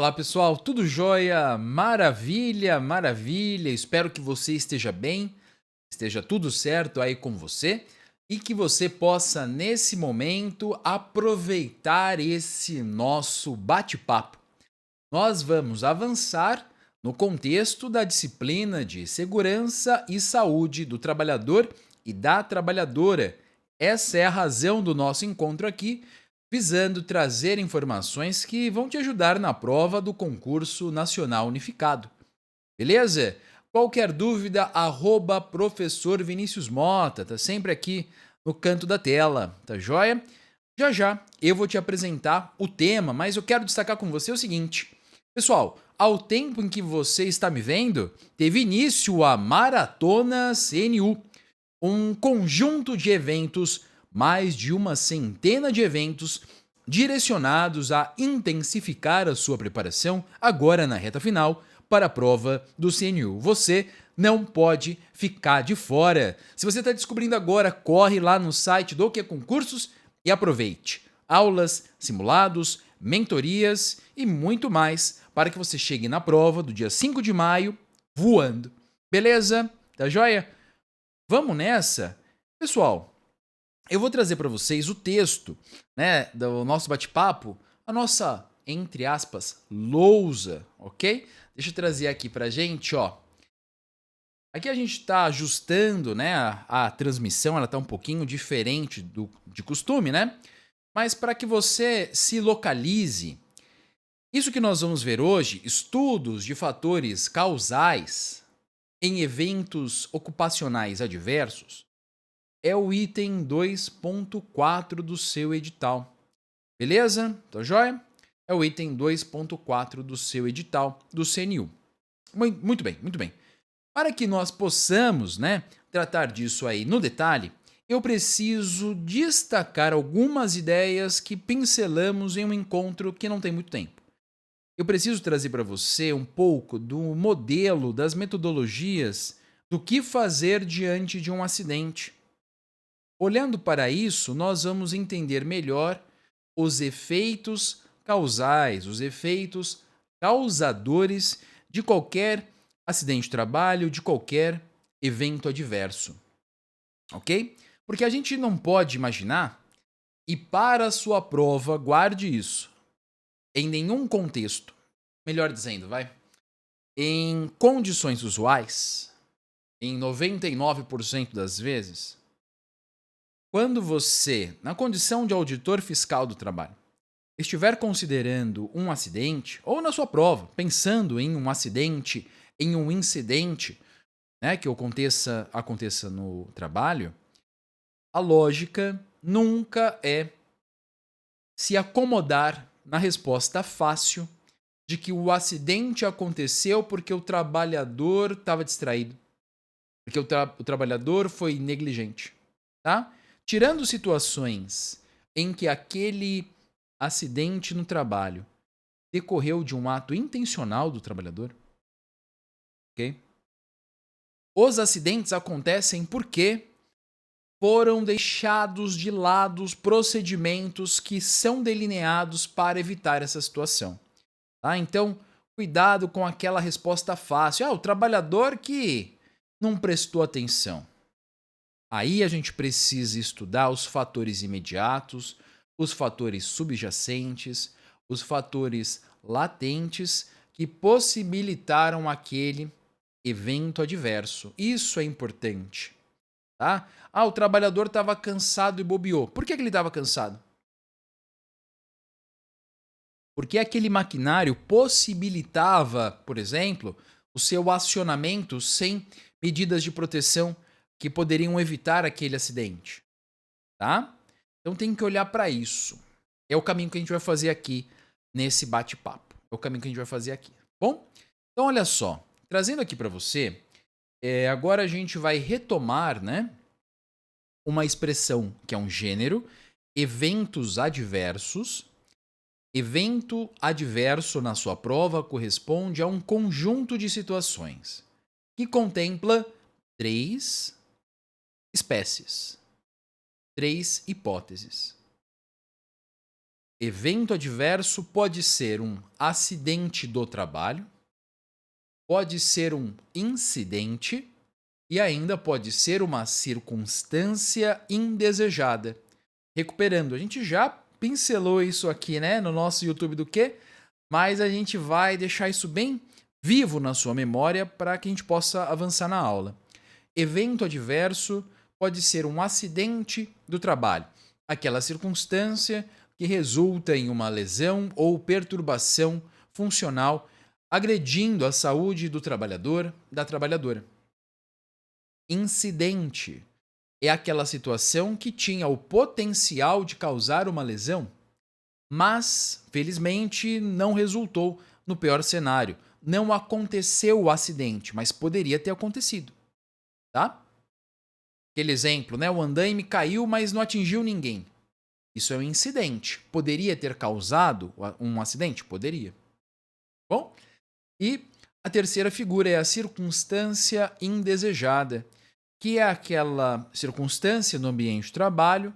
Olá pessoal, tudo jóia? Maravilha, maravilha. Espero que você esteja bem, esteja tudo certo aí com você e que você possa, nesse momento, aproveitar esse nosso bate-papo. Nós vamos avançar no contexto da disciplina de segurança e saúde do trabalhador e da trabalhadora. Essa é a razão do nosso encontro aqui, visando trazer informações que vão te ajudar na prova do concurso nacional unificado. Beleza? Qualquer dúvida, professor Vinícius Mota, tá sempre aqui no canto da tela, tá joia? Já já eu vou te apresentar o tema, mas eu quero destacar com você o seguinte. Pessoal, ao tempo em que você está me vendo, teve início a Maratona CNU, um conjunto de eventos, mais de uma centena de eventos, direcionados a intensificar a sua preparação agora na reta final para a prova do CNU. Você não pode ficar de fora. Se você está descobrindo agora, corre lá no site do Que Concursos e aproveite. Aulas, simulados, mentorias e muito mais para que você chegue na prova do dia 5 de maio voando. Beleza? Tá joia? Vamos nessa? Pessoal, eu vou trazer para vocês o texto, né, do nosso bate-papo, a nossa, entre aspas, lousa, ok? Deixa eu trazer aqui pra gente, ó. Aqui a gente está ajustando, né, a transmissão, ela tá um pouquinho diferente de costume, né? Mas para que você se localize, isso que nós vamos ver hoje, estudos de fatores causais em eventos ocupacionais adversos, é o item 2.4 do seu edital. Beleza? Tá joia? É o item 2.4 do seu edital do CNU. Muito bem, muito bem. Para que nós possamos, né, tratar disso aí no detalhe, eu preciso destacar algumas ideias que pincelamos em um encontro que não tem muito tempo. Eu preciso trazer para você um pouco do modelo, das metodologias, do que fazer diante de um acidente. Olhando para isso, nós vamos entender melhor os efeitos causais, os efeitos causadores de qualquer acidente de trabalho, de qualquer evento adverso, ok? Porque a gente não pode imaginar, e para a sua prova, guarde isso, em nenhum contexto, melhor dizendo, vai, em condições usuais, em 99% das vezes, quando você, na condição de auditor fiscal do trabalho, estiver considerando um acidente, ou na sua prova, pensando em um acidente, em um incidente, né, que aconteça no trabalho, a lógica nunca é se acomodar na resposta fácil de que o acidente aconteceu porque o trabalhador estava distraído, porque o trabalhador foi negligente, tá? Tirando situações em que aquele acidente no trabalho decorreu de um ato intencional do trabalhador, ok? Os acidentes acontecem porque foram deixados de lado os procedimentos que são delineados para evitar essa situação, tá? Então, cuidado com aquela resposta fácil. Ah, o trabalhador que não prestou atenção. Aí a gente precisa estudar os fatores imediatos, os fatores subjacentes, os fatores latentes que possibilitaram aquele evento adverso. Isso é importante, tá? Ah, o trabalhador estava cansado e bobeou. Por que ele estava cansado? Porque aquele maquinário possibilitava, por exemplo, o seu acionamento sem medidas de proteção que poderiam evitar aquele acidente, tá? Então tem que olhar para isso. É o caminho que a gente vai fazer aqui nesse bate-papo. É o caminho que a gente vai fazer aqui. Bom, então olha só, trazendo aqui para você, agora a gente vai retomar, né, uma expressão que é um gênero, eventos adversos. Evento adverso na sua prova corresponde a um conjunto de situações que contempla três espécies, três hipóteses. Evento adverso pode ser um acidente do trabalho, pode ser um incidente e ainda pode ser uma circunstância indesejada. Recuperando, a gente já pincelou isso aqui, né, no nosso YouTube do quê? Mas a gente vai deixar isso bem vivo na sua memória para que a gente possa avançar na aula. Evento adverso pode ser um acidente do trabalho, aquela circunstância que resulta em uma lesão ou perturbação funcional agredindo a saúde do trabalhador, da trabalhadora. Incidente é aquela situação que tinha o potencial de causar uma lesão, mas, felizmente, não resultou no pior cenário. Não aconteceu o acidente, mas poderia ter acontecido, tá? Aquele exemplo, né? O andaime caiu, mas não atingiu ninguém. Isso é um incidente. Poderia ter causado um acidente? Poderia. Bom, e a terceira figura é a circunstância indesejada, que é aquela circunstância no ambiente de trabalho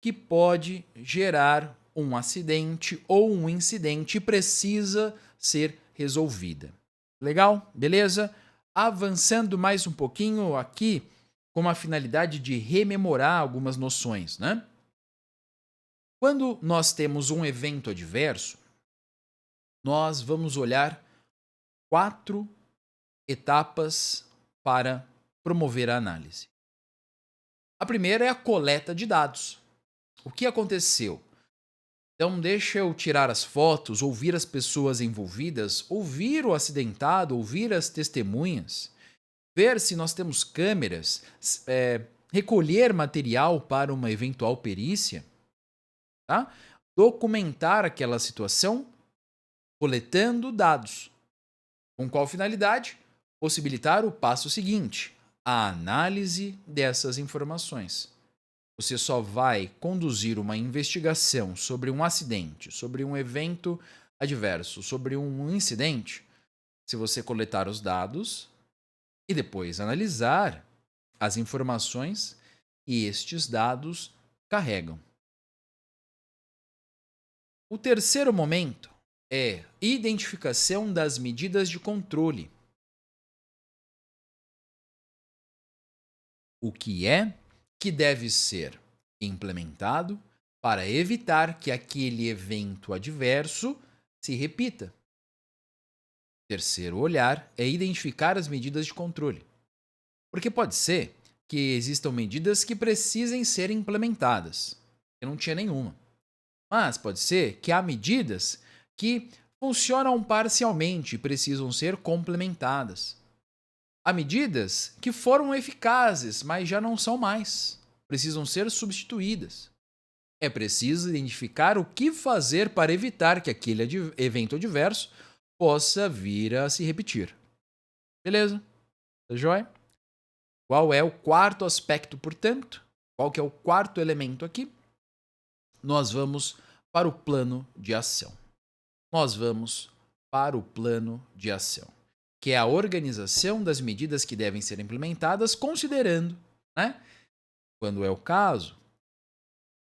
que pode gerar um acidente ou um incidente e precisa ser resolvida. Legal? Beleza? Avançando mais um pouquinho aqui com a finalidade de rememorar algumas noções, né? Quando nós temos um evento adverso, nós vamos olhar 4 etapas para promover a análise. A primeira é a coleta de dados. O que aconteceu? Então, deixa eu tirar as fotos, ouvir as pessoas envolvidas, ouvir o acidentado, ouvir as testemunhas, ver se nós temos câmeras, recolher material para uma eventual perícia, tá? Documentar aquela situação, coletando dados. Com qual finalidade? Possibilitar o passo seguinte, a análise dessas informações. Você só vai conduzir uma investigação sobre um acidente, sobre um evento adverso, sobre um incidente, se você coletar os dados e depois analisar as informações que estes dados carregam. O terceiro momento é identificação das medidas de controle. O que deve ser implementado para evitar que aquele evento adverso se repita. O terceiro olhar é identificar as medidas de controle. Porque pode ser que existam medidas que precisem ser implementadas. Eu não tinha nenhuma. Mas pode ser que há medidas que funcionam parcialmente e precisam ser complementadas. Há medidas que foram eficazes, mas já não são mais. Precisam ser substituídas. É preciso identificar o que fazer para evitar que aquele evento adverso possa vir a se repetir. Beleza? Tá joia? Qual é o quarto aspecto, portanto? Qual que é o quarto elemento aqui? Nós vamos para o plano de ação. Nós vamos para o plano de ação, que é a organização das medidas que devem ser implementadas, considerando, né, quando é o caso,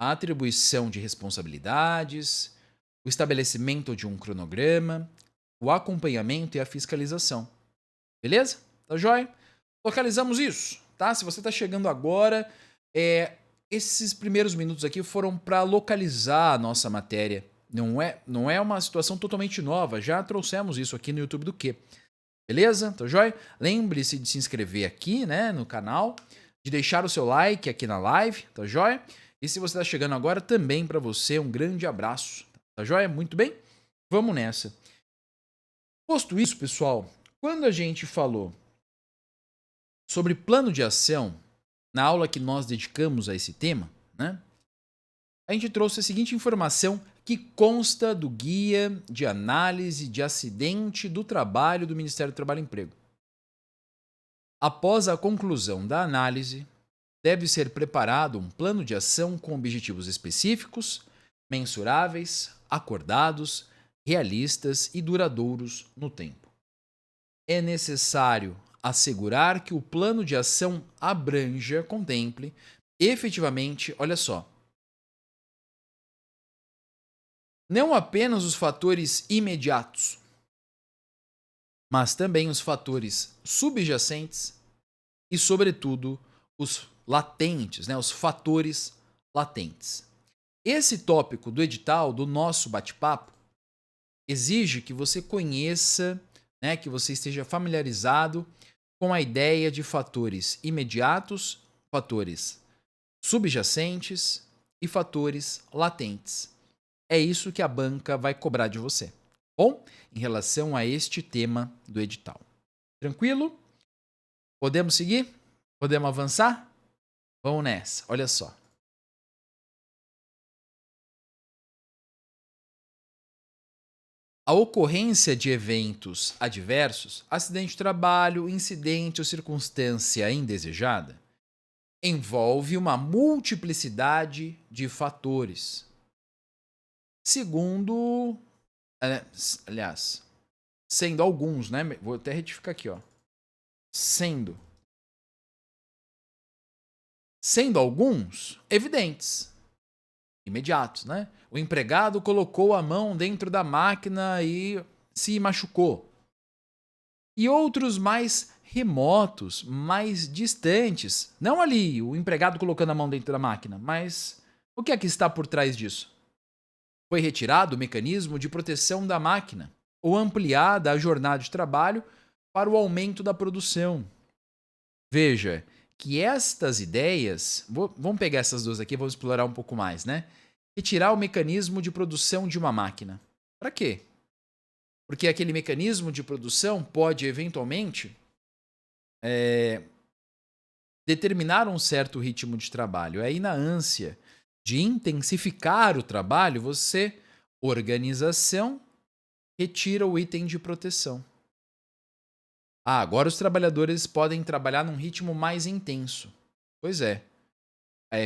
a atribuição de responsabilidades, o estabelecimento de um cronograma, o acompanhamento e a fiscalização. Beleza? Tá joia? Localizamos isso, tá? Se você está chegando agora, esses primeiros minutos aqui foram para localizar a nossa matéria. Não é uma situação totalmente nova, já trouxemos isso aqui no YouTube do quê? Beleza? Tá joia? Lembre-se de se inscrever aqui, né, no canal, de deixar o seu like aqui na live, tá joia? E se você está chegando agora, também para você um grande abraço, tá joia? Muito bem? Vamos nessa. Posto isso, pessoal, quando a gente falou sobre plano de ação, na aula que nós dedicamos a esse tema, né, a gente trouxe a seguinte informação que consta do Guia de Análise de Acidente do Trabalho do Ministério do Trabalho e Emprego. Após a conclusão da análise, deve ser preparado um plano de ação com objetivos específicos, mensuráveis, acordados, realistas e duradouros no tempo. É necessário assegurar que o plano de ação contemple, efetivamente, olha só, não apenas os fatores imediatos, mas também os fatores subjacentes e, sobretudo, os latentes, né, os fatores latentes. Esse tópico do edital, do nosso bate-papo, exige que você conheça, né, que você esteja familiarizado com a ideia de fatores imediatos, fatores subjacentes e fatores latentes. É isso que a banca vai cobrar de você. Bom, em relação a este tema do edital. Tranquilo? Podemos seguir? Podemos avançar? Vamos nessa, olha só. A ocorrência de eventos adversos, acidente de trabalho, incidente ou circunstância indesejada, envolve uma multiplicidade de fatores. Segundo, aliás, sendo alguns, né? Vou até retificar aqui, ó. Sendo alguns evidentes, imediatos, né? O empregado colocou a mão dentro da máquina e se machucou. E outros mais remotos, mais distantes. Não ali, o empregado colocando a mão dentro da máquina, mas o que é que está por trás disso? Foi retirado o mecanismo de proteção da máquina ou ampliada a jornada de trabalho para o aumento da produção. Veja que estas ideias, vamos pegar essas duas aqui, vamos explorar um pouco mais, né? Retirar o mecanismo de produção de uma máquina. Para quê? Porque aquele mecanismo de produção pode, eventualmente, determinar um certo ritmo de trabalho. Aí, na ânsia de intensificar o trabalho, você, organização, retira o item de proteção. Agora os trabalhadores podem trabalhar num ritmo mais intenso. Pois é.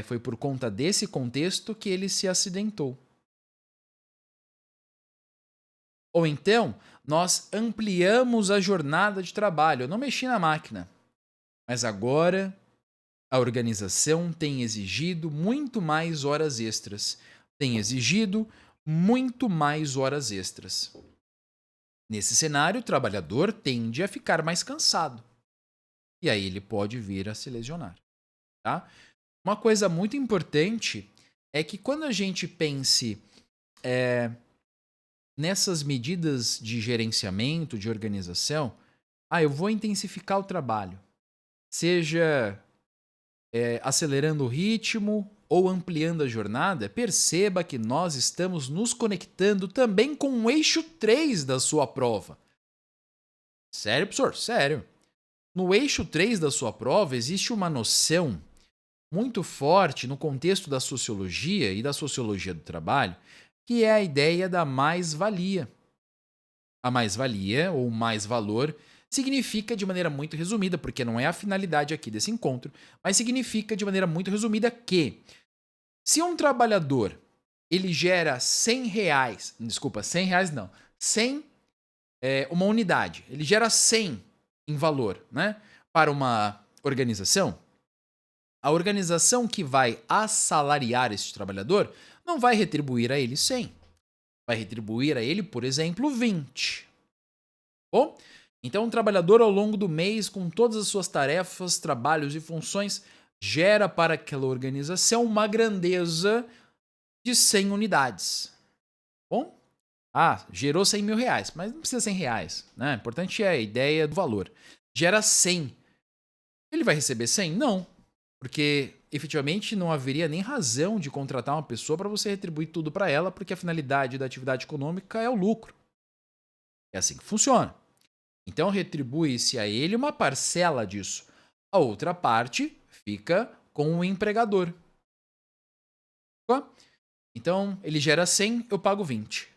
Foi por conta desse contexto que ele se acidentou. Ou então, nós ampliamos a jornada de trabalho. Eu não mexi na máquina, mas agora a organização tem exigido muito mais horas extras. Nesse cenário, o trabalhador tende a ficar mais cansado. E aí ele pode vir a se lesionar. Tá? Uma coisa muito importante é que quando a gente pense nessas medidas de gerenciamento, de organização, eu vou intensificar o trabalho. Seja acelerando o ritmo ou ampliando a jornada, perceba que nós estamos nos conectando também com o eixo 3 da sua prova. Sério, professor? Sério. No eixo 3 da sua prova existe uma noção muito forte no contexto da sociologia e da sociologia do trabalho, que é a ideia da mais-valia. A mais-valia, ou mais-valor, significa de maneira muito resumida, porque não é a finalidade aqui desse encontro, mas significa de maneira muito resumida que se um trabalhador ele gera 100 reais, desculpa, 100 reais não, 100 uma unidade, ele gera 100 em valor, né, para uma organização, a organização que vai assalariar esse trabalhador não vai retribuir a ele 100. Vai retribuir a ele, por exemplo, 20. Bom, então um trabalhador ao longo do mês, com todas as suas tarefas, trabalhos e funções, gera para aquela organização uma grandeza de 100 unidades. Bom, gerou 100 mil reais, mas não precisa 100 reais. Né? O importante é a ideia do valor. Gera 100. Ele vai receber 100? Não. Porque, efetivamente, não haveria nem razão de contratar uma pessoa para você retribuir tudo para ela, porque a finalidade da atividade econômica é o lucro. É assim que funciona. Então, retribui-se a ele uma parcela disso. A outra parte fica com o empregador. Então, ele gera 100, eu pago 20.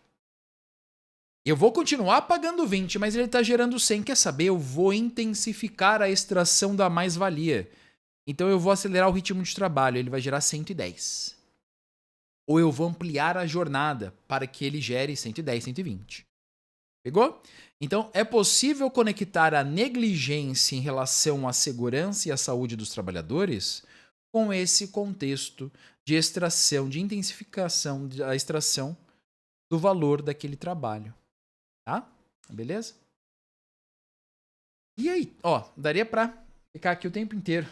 Eu vou continuar pagando 20, mas ele está gerando 100. Quer saber? Eu vou intensificar a extração da mais-valia. Então eu vou acelerar o ritmo de trabalho, ele vai gerar 110. Ou eu vou ampliar a jornada para que ele gere 110, 120. Pegou? Então é possível conectar a negligência em relação à segurança e à saúde dos trabalhadores com esse contexto de extração, de intensificação da extração do valor daquele trabalho, tá? Beleza? E aí, ó, daria pra ficar aqui o tempo inteiro,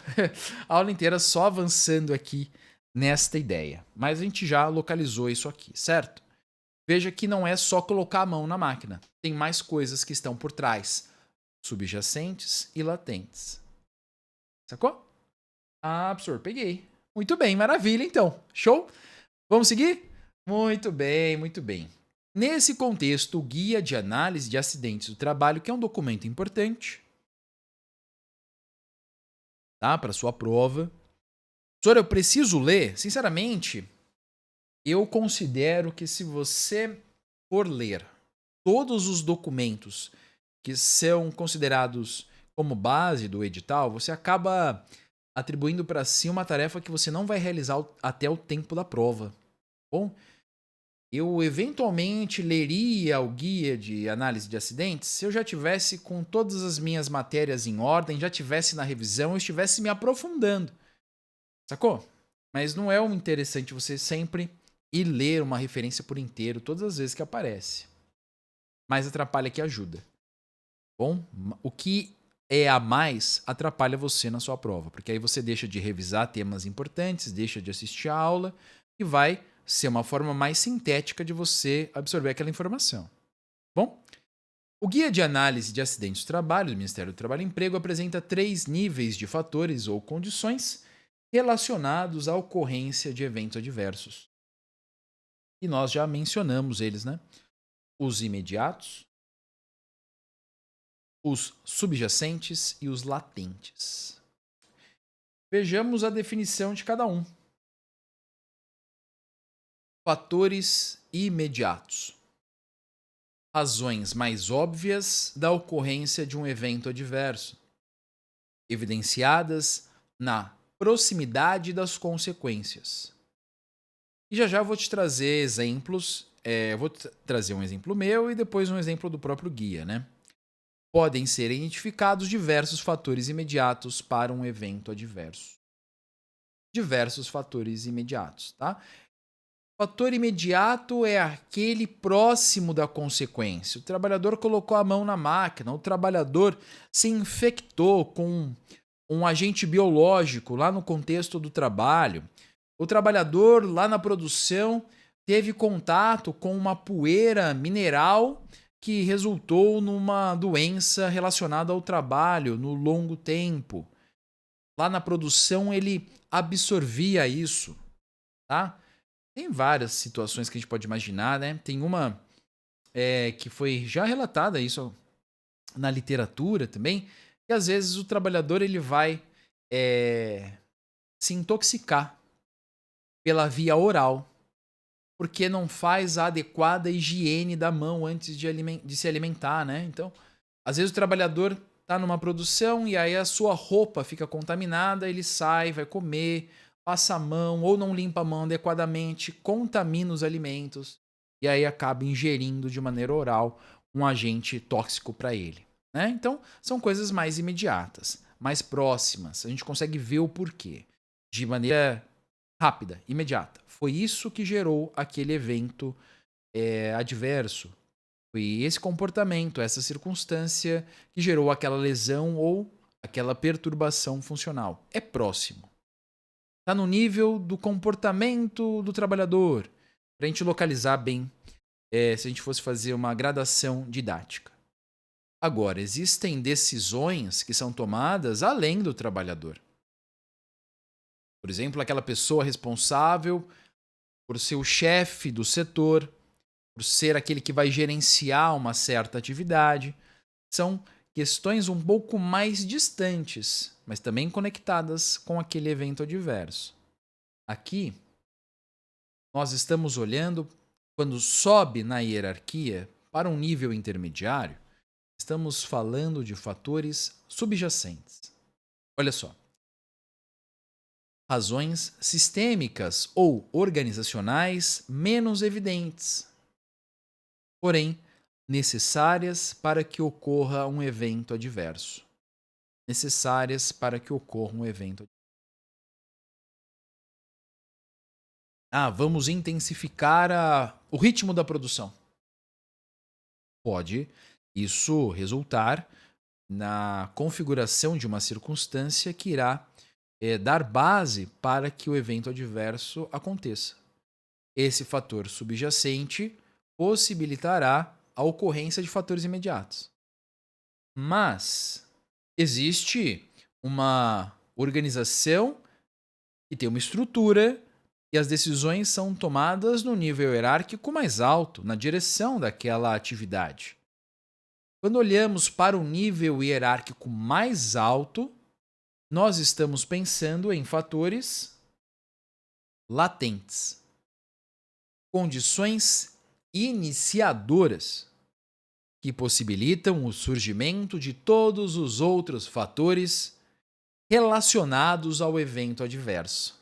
a aula inteira só avançando aqui nesta ideia. Mas a gente já localizou isso aqui, certo? Veja que não é só colocar a mão na máquina. Tem mais coisas que estão por trás, subjacentes e latentes. Sacou? Ah, professor, peguei. Muito bem, maravilha então. Show? Vamos seguir? Muito bem, muito bem. Nesse contexto, o Guia de Análise de Acidentes do Trabalho, que é um documento importante, tá? Para sua prova. Professor, eu preciso ler? Sinceramente, eu considero que se você for ler todos os documentos que são considerados como base do edital, você acaba atribuindo para si uma tarefa que você não vai realizar até o tempo da prova. Bom, eu eventualmente leria o guia de análise de acidentes se eu já tivesse com todas as minhas matérias em ordem, já tivesse na revisão, eu estivesse me aprofundando. Sacou? Mas não é o interessante você sempre ir ler uma referência por inteiro todas as vezes que aparece. Mais atrapalha que ajuda. Bom, o que é a mais atrapalha você na sua prova, porque aí você deixa de revisar temas importantes, deixa de assistir a aula e vai ser uma forma mais sintética de você absorver aquela informação. Bom, o Guia de Análise de Acidentes do Trabalho do Ministério do Trabalho e Emprego apresenta 3 níveis de fatores ou condições relacionados à ocorrência de eventos adversos. E nós já mencionamos eles, né? Os imediatos, os subjacentes e os latentes. Vejamos a definição de cada um. Fatores imediatos. Razões mais óbvias da ocorrência de um evento adverso, evidenciadas na proximidade das consequências. E já já eu vou te trazer exemplos. Eu vou trazer um exemplo meu e depois um exemplo do próprio guia, né? Podem ser identificados diversos fatores imediatos para um evento adverso. Diversos fatores imediatos, tá? Fator imediato é aquele próximo da consequência. O trabalhador colocou a mão na máquina, o trabalhador se infectou com um agente biológico lá no contexto do trabalho. O trabalhador lá na produção teve contato com uma poeira mineral que resultou numa doença relacionada ao trabalho no longo tempo. Lá na produção ele absorvia isso, tá? Tem várias situações que a gente pode imaginar, né? Tem uma que foi já relatada isso na literatura também, que às vezes o trabalhador ele vai se intoxicar pela via oral, porque não faz a adequada higiene da mão antes de se alimentar, né? Então, às vezes o trabalhador está numa produção e aí a sua roupa fica contaminada, ele sai, vai comer, passa a mão ou não limpa a mão adequadamente, contamina os alimentos e aí acaba ingerindo de maneira oral um agente tóxico para ele, né? Então, são coisas mais imediatas, mais próximas. A gente consegue ver o porquê de maneira rápida, imediata. Foi isso que gerou aquele evento adverso. Foi esse comportamento, essa circunstância que gerou aquela lesão ou aquela perturbação funcional. É próximo. Está no nível do comportamento do trabalhador. Para a gente localizar bem, se a gente fosse fazer uma gradação didática. Agora, existem decisões que são tomadas além do trabalhador. Por exemplo, aquela pessoa responsável por ser o chefe do setor, por ser aquele que vai gerenciar uma certa atividade. São questões um pouco mais distantes, mas também conectadas com aquele evento adverso. Aqui, nós estamos olhando, quando sobe na hierarquia para um nível intermediário, estamos falando de fatores subjacentes. Olha só. Razões sistêmicas ou organizacionais menos evidentes, porém necessárias para que ocorra um evento adverso. Necessárias para que ocorra um evento. Vamos intensificar o ritmo da produção. Pode isso resultar na configuração de uma circunstância que irá dar base para que o evento adverso aconteça. Esse fator subjacente possibilitará a ocorrência de fatores imediatos. Mas existe uma organização que tem uma estrutura e as decisões são tomadas no nível hierárquico mais alto, na direção daquela atividade. Quando olhamos para o nível hierárquico mais alto, nós estamos pensando em fatores latentes, condições iniciadoras que possibilitam o surgimento de todos os outros fatores relacionados ao evento adverso.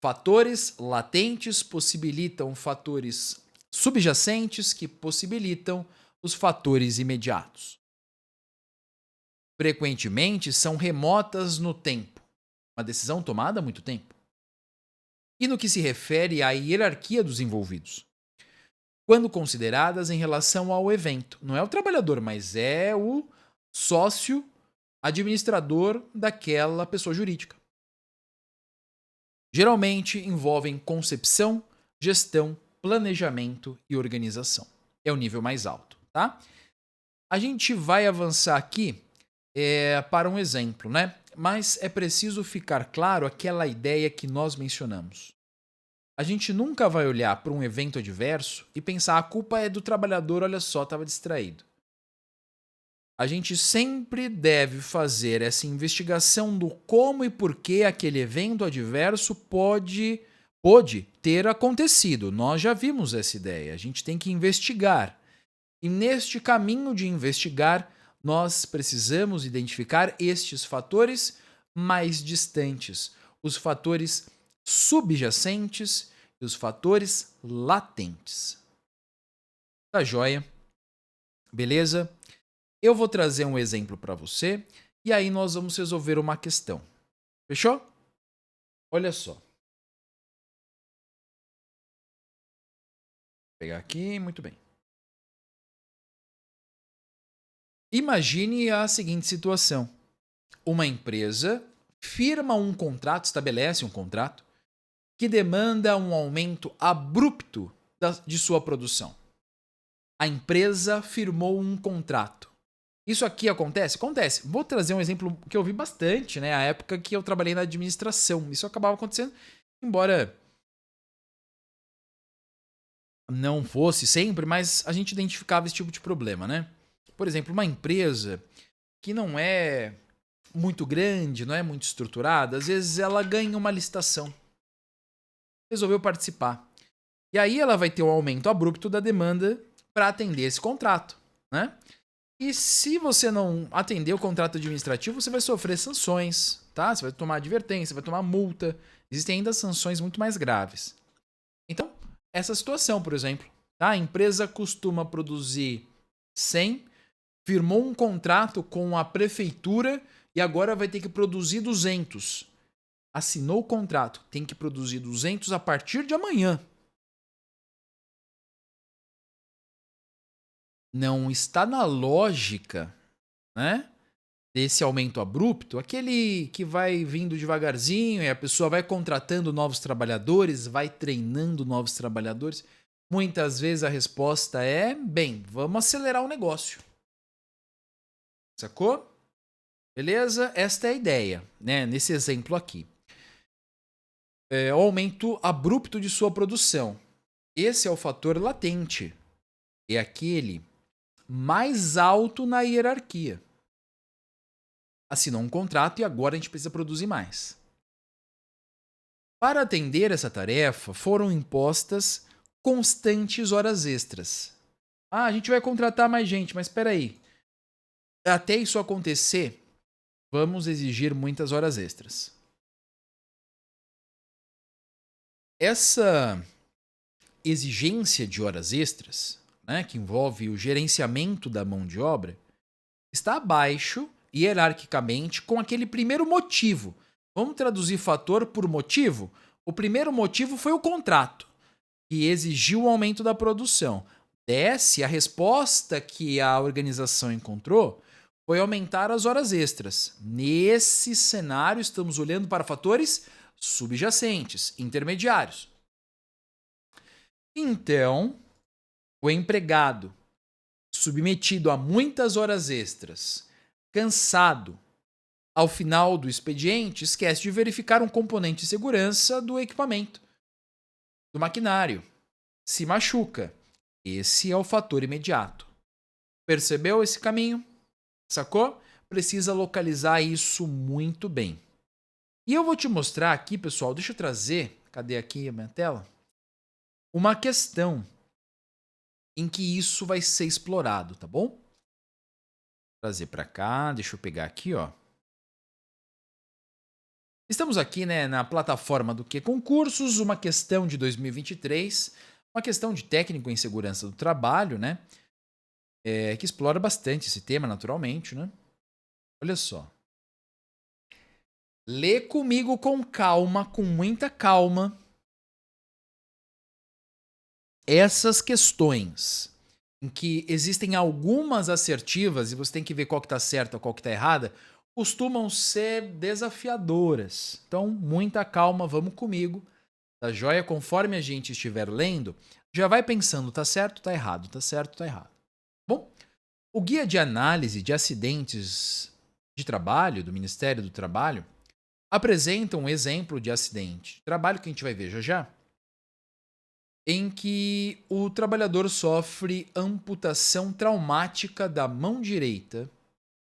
Fatores latentes possibilitam fatores subjacentes que possibilitam os fatores imediatos. Frequentemente são remotas no tempo, uma decisão tomada há muito tempo. E no que se refere à hierarquia dos envolvidos, quando consideradas em relação ao evento. Não é o trabalhador, mas é o sócio administrador daquela pessoa jurídica. Geralmente envolvem concepção, gestão, planejamento e organização. É o nível mais alto, tá? A gente vai avançar aqui para um exemplo, né? Mas é preciso ficar claro aquela ideia que nós mencionamos. A gente nunca vai olhar para um evento adverso e pensar a culpa é do trabalhador, olha só, estava distraído. A gente sempre deve fazer essa investigação do como e por que aquele evento adverso pode ter acontecido. Nós já vimos essa ideia. A gente tem que investigar. E neste caminho de investigar, nós precisamos identificar estes fatores mais distantes, os fatores subjacentes e os fatores latentes. Tá joia? Beleza? Eu vou trazer um exemplo para você e aí nós vamos resolver uma questão. Fechou? Olha só. Vou pegar aqui, muito bem. Imagine a seguinte situação. Uma empresa firma um contrato, estabelece um contrato, que demanda um aumento abrupto de sua produção. A empresa firmou um contrato. Isso aqui acontece? Acontece. Vou trazer um exemplo que eu vi bastante, né? A época que eu trabalhei na administração. Isso acabava acontecendo, embora não fosse sempre, mas a gente identificava esse tipo de problema, né? Por exemplo, uma empresa que não é muito grande, não é muito estruturada, às vezes ela ganha uma licitação. Resolveu participar. E aí ela vai ter um aumento abrupto da demanda para atender esse contrato, né? E se você não atender o contrato administrativo, você vai sofrer sanções, tá? Você vai tomar advertência, vai tomar multa. Existem ainda sanções muito mais graves. Então, essa situação, por exemplo, tá? A empresa costuma produzir 100, firmou um contrato com a prefeitura e agora vai ter que produzir 200. Assinou o contrato, tem que produzir 200 a partir de amanhã. Não está na lógica, né, desse aumento abrupto, aquele que vai vindo devagarzinho e a pessoa vai contratando novos trabalhadores, vai treinando novos trabalhadores. Muitas vezes a resposta é, bem, vamos acelerar o negócio. Sacou? Beleza? Esta é a ideia, né, nesse exemplo aqui. O aumento abrupto de sua produção. Esse é o fator latente. É aquele mais alto na hierarquia. Assinou um contrato e agora a gente precisa produzir mais. Para atender essa tarefa, foram impostas constantes horas extras. A gente vai contratar mais gente, mas espera aí. Até isso acontecer, vamos exigir muitas horas extras. Essa exigência de horas extras, né, que envolve o gerenciamento da mão de obra, está abaixo, hierarquicamente, com aquele primeiro motivo. Vamos traduzir fator por motivo? O primeiro motivo foi o contrato, que exigiu o aumento da produção. Desce, a resposta que a organização encontrou foi aumentar as horas extras. Nesse cenário, estamos olhando para fatores subjacentes, intermediários. Então, o empregado, submetido a muitas horas extras, cansado, ao final do expediente, esquece de verificar um componente de segurança do equipamento, do maquinário. Se machuca. Esse é o fator imediato. Percebeu esse caminho? Sacou? Precisa localizar isso muito bem. E eu vou te mostrar aqui, pessoal, deixa eu trazer, cadê aqui a minha tela? Uma questão em que isso vai ser explorado, tá bom? Vou trazer para cá, deixa eu pegar aqui, ó. Estamos aqui, né, na plataforma do Que Concursos, uma questão de 2023, uma questão de técnico em segurança do trabalho, né? Que explora bastante esse tema, naturalmente, né? Olha só. Lê comigo com calma, com muita calma, essas questões em que existem algumas assertivas e você tem que ver qual que está certa ou qual que está errada, costumam ser desafiadoras. Então, muita calma, vamos comigo. Tá joia? Conforme a gente estiver lendo, já vai pensando, tá certo, tá errado, tá certo, tá errado. Bom, o Guia de Análise de Acidentes de Trabalho do Ministério do Trabalho apresenta um exemplo de acidente de trabalho que a gente vai ver já já, em que o trabalhador sofre amputação traumática da mão direita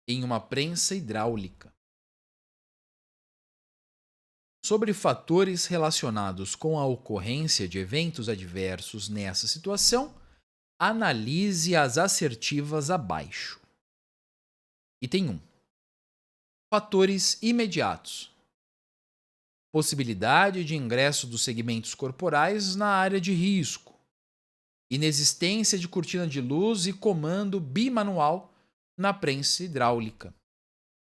em uma prensa hidráulica. Sobre fatores relacionados com a ocorrência de eventos adversos nessa situação, analise as assertivas abaixo. Item 1. Fatores imediatos. Possibilidade de ingresso dos segmentos corporais na área de risco. Inexistência de cortina de luz e comando bimanual na prensa hidráulica.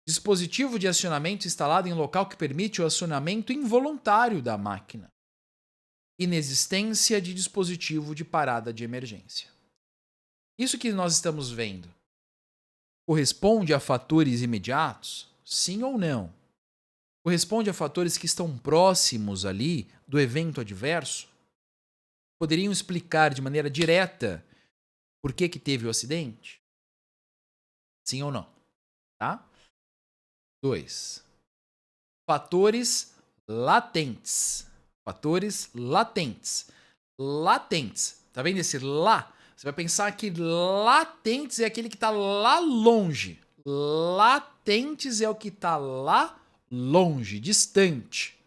Dispositivo de acionamento instalado em local que permite o acionamento involuntário da máquina. Inexistência de dispositivo de parada de emergência. Isso que nós estamos vendo corresponde a fatores imediatos? Sim ou não? Corresponde a fatores que estão próximos ali do evento adverso? Poderiam explicar de maneira direta por que teve o acidente? Sim ou não? Tá? 2. Fatores latentes. Fatores latentes. Latentes. Tá vendo esse lá? Você vai pensar que latentes é aquele que está lá longe. Latentes é o que está lá longe, distante.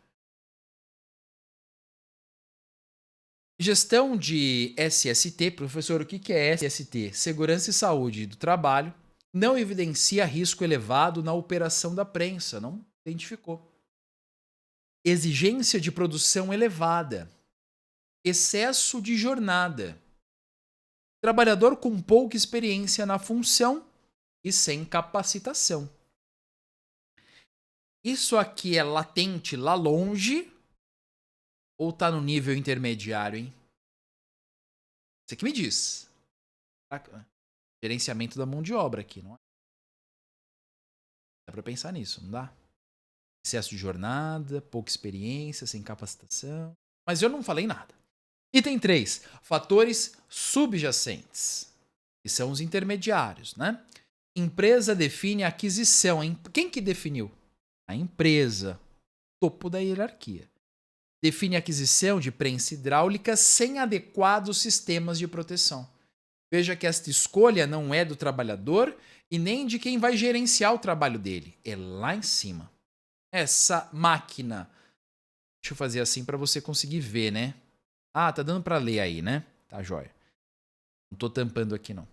Gestão de SST, professor, o que é SST? Segurança e Saúde do Trabalho. Não evidencia risco elevado na operação da prensa, não identificou. Exigência de produção elevada. Excesso de jornada. Trabalhador com pouca experiência na função e sem capacitação. Isso aqui é latente lá longe ou está no nível intermediário, hein? Você que me diz. Gerenciamento da mão de obra aqui, não é? Dá para pensar nisso, não dá? Excesso de jornada, pouca experiência, sem capacitação. Mas eu não falei nada. Item 3. Fatores subjacentes, que são os intermediários, né? Empresa define a aquisição. Quem que definiu? A empresa. Topo da hierarquia. Define a aquisição de prensa hidráulica sem adequados sistemas de proteção. Veja que esta escolha não é do trabalhador e nem de quem vai gerenciar o trabalho dele. É lá em cima. Essa máquina. Deixa eu fazer assim para você conseguir ver, né? Ah, tá dando para ler aí, né? Tá jóia. Não tô tampando aqui, não.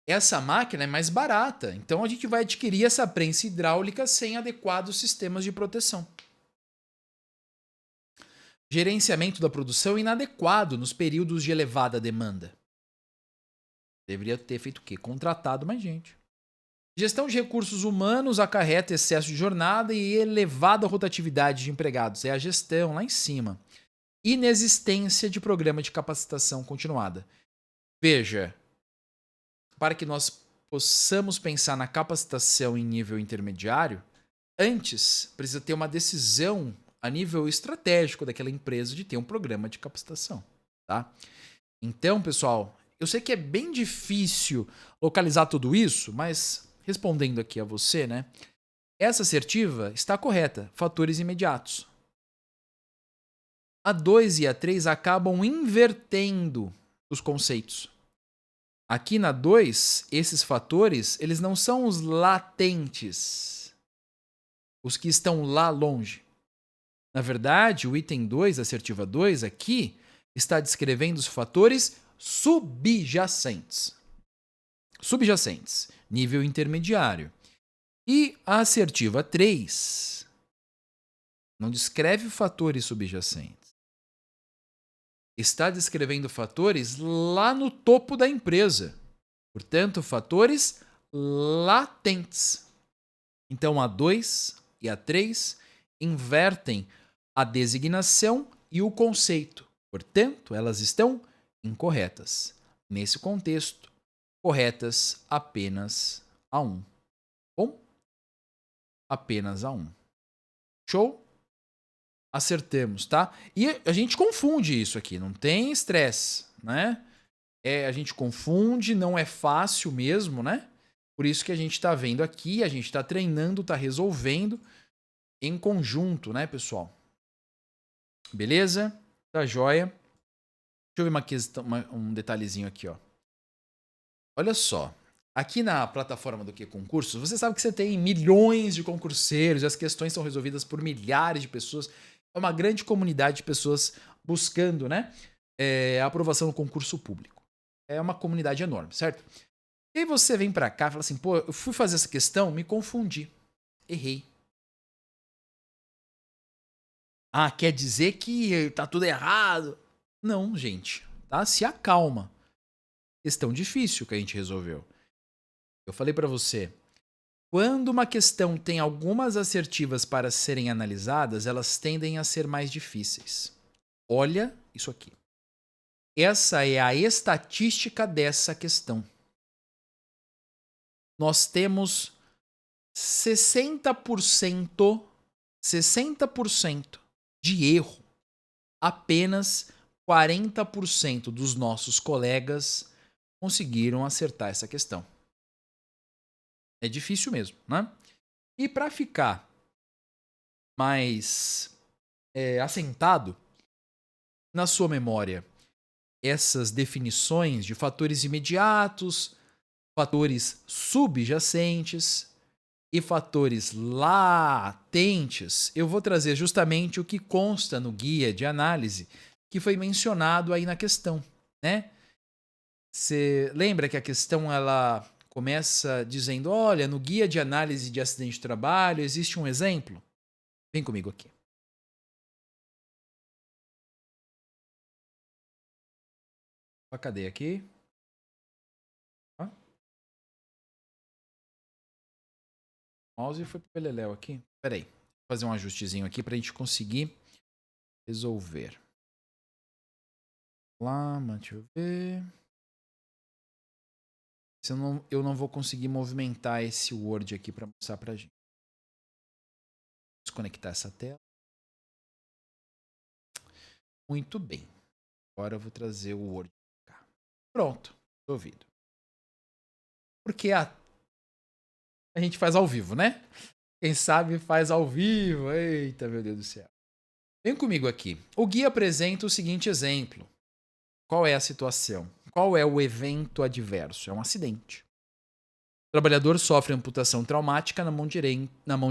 Essa máquina é mais barata, então a gente vai adquirir essa prensa hidráulica sem adequados sistemas de proteção. Gerenciamento da produção inadequado nos períodos de elevada demanda. Deveria ter feito o quê? Contratado mais gente. Gestão de recursos humanos acarreta excesso de jornada e elevada rotatividade de empregados. É a gestão lá em cima. Inexistência de programa de capacitação continuada. Veja, para que nós possamos pensar na capacitação em nível intermediário, antes precisa ter uma decisão a nível estratégico daquela empresa de ter um programa de capacitação, tá? Então, pessoal, eu sei que é bem difícil localizar tudo isso, mas respondendo aqui a você, né? Essa assertiva está correta, fatores imediatos. A 2 e a 3 acabam invertendo os conceitos. Aqui na 2, esses fatores, eles não são os latentes, os que estão lá longe. Na verdade, o item 2, assertiva 2, aqui, está descrevendo os fatores subjacentes. Subjacentes, nível intermediário. E a assertiva 3 não descreve fatores subjacentes. Está descrevendo fatores lá no topo da empresa. Portanto, fatores latentes. Então, a 2 e a 3 invertem a designação e o conceito. Portanto, elas estão incorretas. Nesse contexto, corretas apenas a 1. Bom? Apenas a 1. Show? Acertamos, tá? E a gente confunde isso aqui, não tem estresse, né? A gente confunde, não é fácil mesmo, né? Por isso que a gente tá vendo aqui, a gente tá treinando, tá resolvendo em conjunto, né, pessoal? Beleza? Tá joia. Deixa eu ver uma questão, um detalhezinho aqui, ó. Olha só. Aqui na plataforma do Que Concursos, você sabe que você tem milhões de concurseiros e as questões são resolvidas por milhares de pessoas. É uma grande comunidade de pessoas buscando, né, a aprovação no concurso público. É uma comunidade enorme, certo? E aí você vem pra cá e fala assim, pô, eu fui fazer essa questão, me confundi. Errei. Ah, quer dizer que tá tudo errado? Não, gente, tá? Se acalma. Questão difícil que a gente resolveu. Eu falei pra você, quando uma questão tem algumas assertivas para serem analisadas, elas tendem a ser mais difíceis. Olha isso aqui. Essa é a estatística dessa questão. Nós temos 60%, 60% de erro. Apenas 40% dos nossos colegas conseguiram acertar essa questão. É difícil mesmo, né? E para ficar mais assentado na sua memória essas definições de fatores imediatos, fatores subjacentes e fatores latentes, eu vou trazer justamente o que consta no guia de análise que foi mencionado aí na questão, né? Você lembra que a questão ela começa dizendo, olha, no guia de análise de acidente de trabalho existe um exemplo? Vem comigo aqui. Cadê aqui? O mouse foi pro beleléu aqui. Pera aí. Vou fazer um ajustezinho aqui pra gente conseguir resolver. Lá, deixa eu ver. Eu não vou conseguir movimentar esse Word aqui pra mostrar pra gente. Desconectar essa tela. Muito bem. Agora eu vou trazer o Word pra cá. Pronto. Resolvido. Porque a gente faz ao vivo, né? Quem sabe faz ao vivo. Eita, meu Deus do céu. Vem comigo aqui. O guia apresenta o seguinte exemplo. Qual é a situação? Qual é o evento adverso? É um acidente. O trabalhador sofre amputação traumática na mão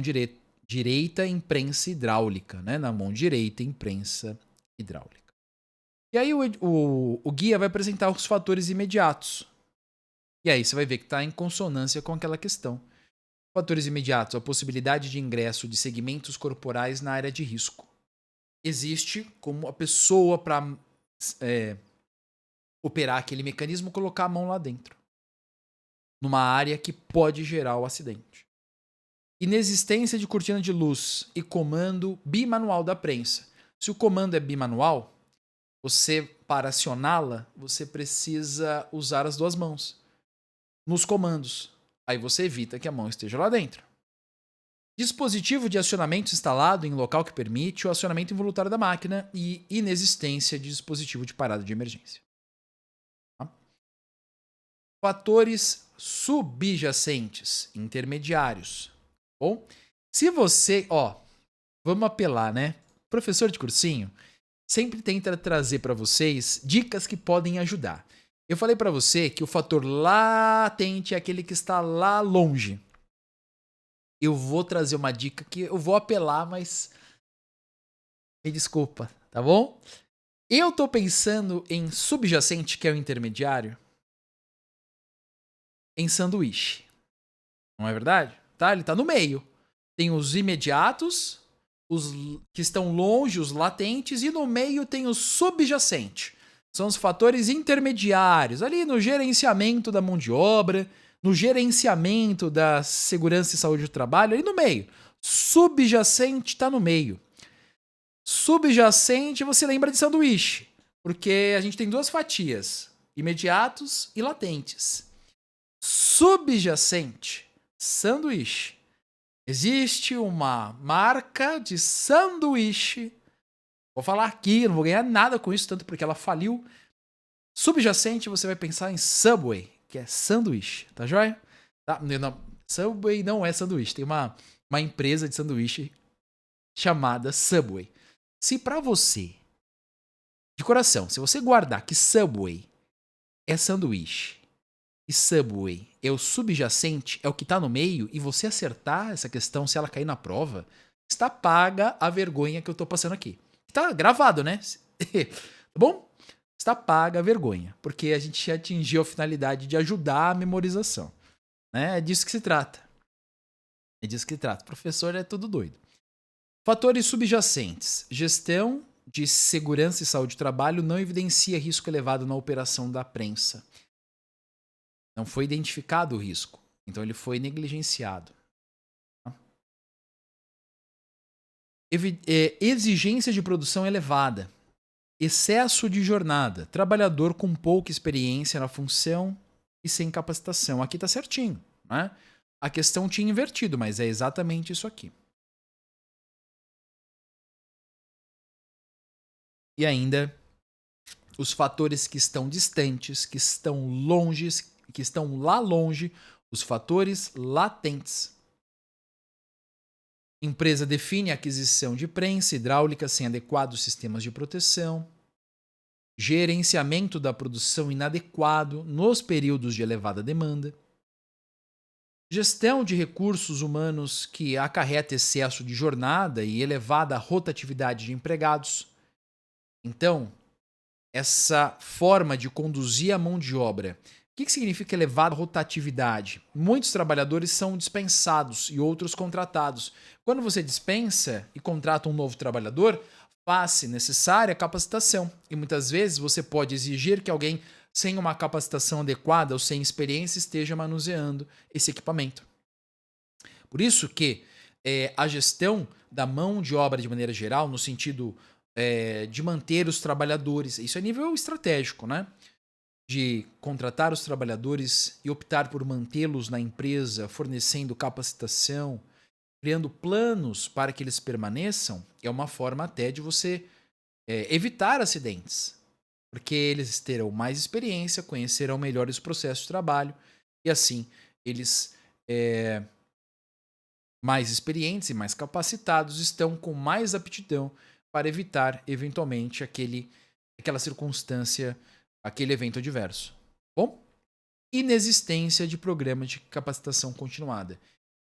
direita em prensa hidráulica, né? Na mão direita em prensa hidráulica. E aí o guia vai apresentar os fatores imediatos. E aí você vai ver que está em consonância com aquela questão. Fatores imediatos, a possibilidade de ingresso de segmentos corporais na área de risco. Existe como a pessoa para operar aquele mecanismo, colocar a mão lá dentro. numa área que pode gerar o acidente. Inexistência de cortina de luz e comando bimanual da prensa. Se o comando é bimanual, você, para acioná-la, você precisa usar as duas mãos nos comandos. Aí você evita que a mão esteja lá dentro. Dispositivo de acionamento instalado em local que permite o acionamento involuntário da máquina e inexistência de dispositivo de parada de emergência. Tá? Fatores subjacentes, intermediários. Bom, se você, vamos apelar, né? Professor de cursinho sempre tenta trazer para vocês dicas que podem ajudar. Eu falei para você que o fator latente é aquele que está lá longe. Eu vou trazer uma dica que eu vou apelar, mas me desculpa, tá bom? Eu tô pensando em subjacente, que é o intermediário, em sanduíche. Não é verdade? Tá? Ele tá no meio. Tem os imediatos, os que estão longe, os latentes, e no meio tem o subjacente. São os fatores intermediários, ali no gerenciamento da mão de obra, no gerenciamento da segurança e saúde do trabalho, ali no meio. Subjacente está no meio. Subjacente você lembra de sanduíche, porque a gente tem duas fatias, imediatos e latentes. Subjacente, sanduíche. Existe uma marca de sanduíche. Vou falar aqui, não vou ganhar nada com isso, tanto porque ela faliu. Subjacente, você vai pensar em Subway, que é sanduíche, tá joia? Tá? Não, Subway não é sanduíche, tem uma empresa de sanduíche chamada Subway. Se pra você, de coração, se você guardar que Subway é sanduíche e Subway é o subjacente, é o que tá no meio, e você acertar essa questão, se ela cair na prova, está paga a vergonha que eu tô passando aqui. Tá gravado, né? Tá bom? Está paga a vergonha, porque a gente atingiu a finalidade de ajudar a memorização. Né? É disso que se trata. É disso que se trata. O professor é tudo doido. Fatores subjacentes. Gestão de segurança e saúde do trabalho não evidencia risco elevado na operação da prensa. Não foi identificado o risco, então ele foi negligenciado. Exigência de produção elevada. Excesso de jornada. Trabalhador com pouca experiência na função e sem capacitação. Aqui tá certinho, né? A questão tinha invertido, mas é exatamente isso aqui. E ainda os fatores que estão distantes, que estão longes, que estão lá longe, os fatores latentes. Empresa define a aquisição de prensa hidráulica sem adequados sistemas de proteção. Gerenciamento da produção inadequado nos períodos de elevada demanda. Gestão de recursos humanos que acarreta excesso de jornada e elevada rotatividade de empregados. Então, essa forma de conduzir a mão de obra, o que significa elevada rotatividade? Muitos trabalhadores são dispensados e outros contratados. Quando você dispensa e contrata um novo trabalhador, faz-se necessária capacitação. E muitas vezes você pode exigir que alguém sem uma capacitação adequada ou sem experiência esteja manuseando esse equipamento. Por isso que a gestão da mão de obra de maneira geral, no sentido de manter os trabalhadores, isso é nível estratégico, né? De contratar os trabalhadores e optar por mantê-los na empresa, fornecendo capacitação, criando planos para que eles permaneçam, é uma forma até de você evitar acidentes. Porque eles terão mais experiência, conhecerão melhor os processos de trabalho e assim eles, mais experientes e mais capacitados, estão com mais aptidão para evitar eventualmente aquela circunstância, aquele evento adverso. Bom, inexistência de programa de capacitação continuada.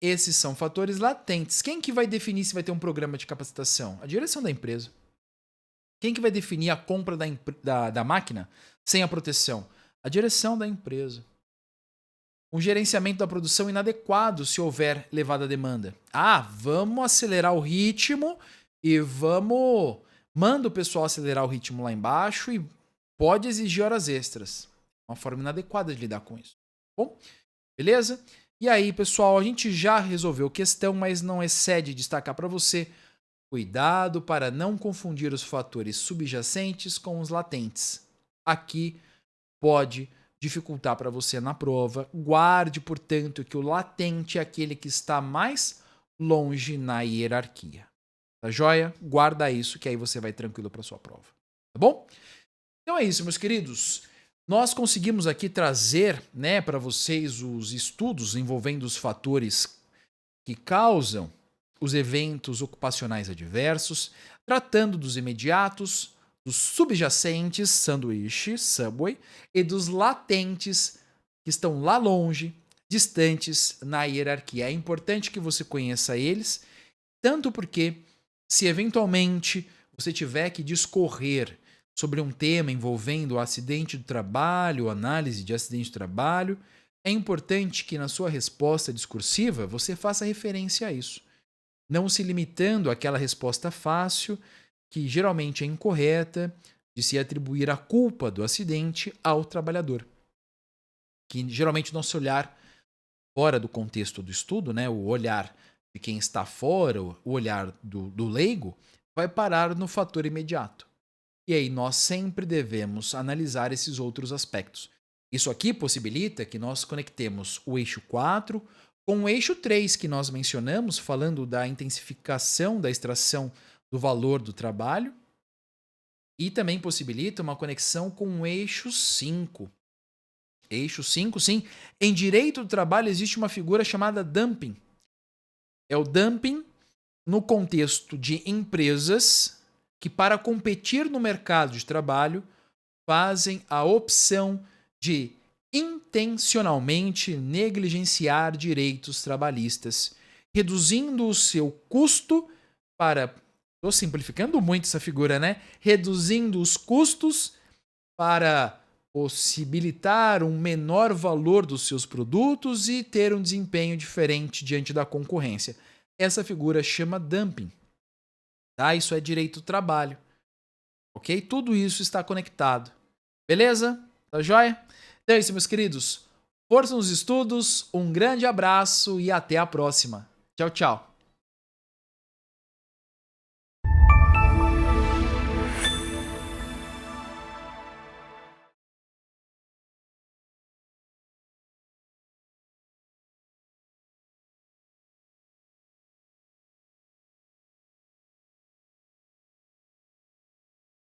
Esses são fatores latentes. Quem que vai definir se vai ter um programa de capacitação? A direção da empresa. Quem que vai definir a compra da máquina sem a proteção? A direção da empresa. Um gerenciamento da produção inadequado se houver elevada demanda. Vamos acelerar o ritmo e manda o pessoal acelerar o ritmo lá embaixo e pode exigir horas extras. Uma forma inadequada de lidar com isso. Bom, beleza? E aí, pessoal, a gente já resolveu a questão, mas não excede destacar para você: cuidado para não confundir os fatores subjacentes com os latentes. Aqui pode dificultar para você na prova. Guarde, portanto, que o latente é aquele que está mais longe na hierarquia. Tá joia? Guarda isso, que aí você vai tranquilo para sua prova. Tá bom? Então é isso, meus queridos. Nós conseguimos aqui trazer, né, para vocês os estudos envolvendo os fatores que causam os eventos ocupacionais adversos, tratando dos imediatos, dos subjacentes, sanduíche, subway, e dos latentes, que estão lá longe, distantes na hierarquia. É importante que você conheça eles, tanto porque, se eventualmente você tiver que discorrer sobre um tema envolvendo acidente do trabalho, análise de acidente do trabalho, é importante que na sua resposta discursiva você faça referência a isso, não se limitando àquela resposta fácil, que geralmente é incorreta, de se atribuir a culpa do acidente ao trabalhador. Que geralmente o nosso olhar fora do contexto do estudo, né, o olhar de quem está fora, o olhar do leigo, vai parar no fator imediato. E aí nós sempre devemos analisar esses outros aspectos. Isso aqui possibilita que nós conectemos o eixo 4 com o eixo 3 que nós mencionamos, falando da intensificação da extração do valor do trabalho, e também possibilita uma conexão com o eixo 5. Eixo 5, sim. Em direito do trabalho existe uma figura chamada dumping. É o dumping no contexto de empresas que, para competir no mercado de trabalho, fazem a opção de intencionalmente negligenciar direitos trabalhistas, reduzindo o seu custo para... Estou simplificando muito essa figura, né? Reduzindo os custos para possibilitar um menor valor dos seus produtos e ter um desempenho diferente diante da concorrência. Essa figura chama dumping. Tá? Isso é direito do trabalho. Ok? Tudo isso está conectado. Beleza? Tá joia? Então é isso, meus queridos. Força nos estudos, um grande abraço e até a próxima. Tchau, tchau.